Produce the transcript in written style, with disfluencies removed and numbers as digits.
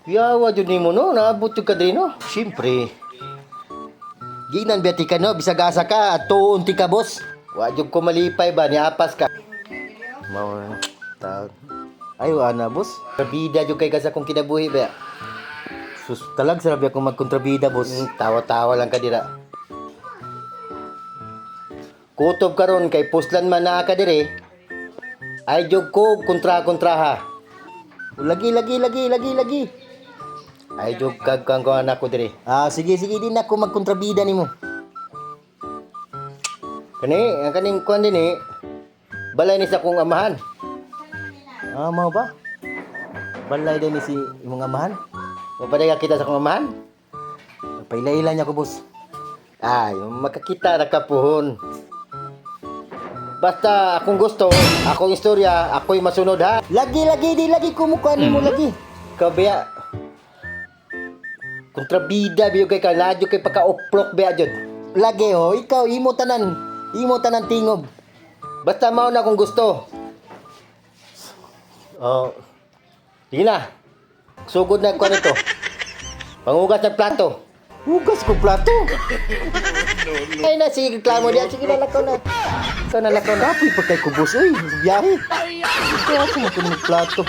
Yawa jud nimo no, naabot jud ka din no. Siyempre. Ginan biati ka no, bisag asa ka at tuon ti ka boss. Wa jud ko malipay ba ni apas ka. Mao ta. Ay ana boss. Trabida jud kay ka sa kong kinabuhi ba. Sus talag sarabi ako magkontrabida boss. Tawa-tawa lang ka dira. Kutob karon kay puslan man naa ka dire. Ay jud ko kontra ha. Lagi. Ay jog kang anak ko dire. Sige din ako magkontrabida nimo. Kani, ang kaning kuan din balay ni sa kong amahan. Mao ba? Balay din ni si imong amahan. Mapadaya kita sa kong amahan. Paila-ila niya ko, boss. Yung makakita na kapuhon. Basta akong gusto, akong istorya, ako'y masunod ha. Lagi kumukha nimo lagi. Kabaya. Kontrabida biyo kay kaladyo kay pagka-oplok biya jud. Lagi ikaw imo tanan tingob. Basta mao na kung gusto. Sige na. Sugod na ko nito. Pangugas ng plato. Hugas ko plato. Ay na sige reklamo diya. Sige na lakaw na. Ikaw na lakaw na. Apoy pagkay kubos biyahe. Ito ako magkunong plato.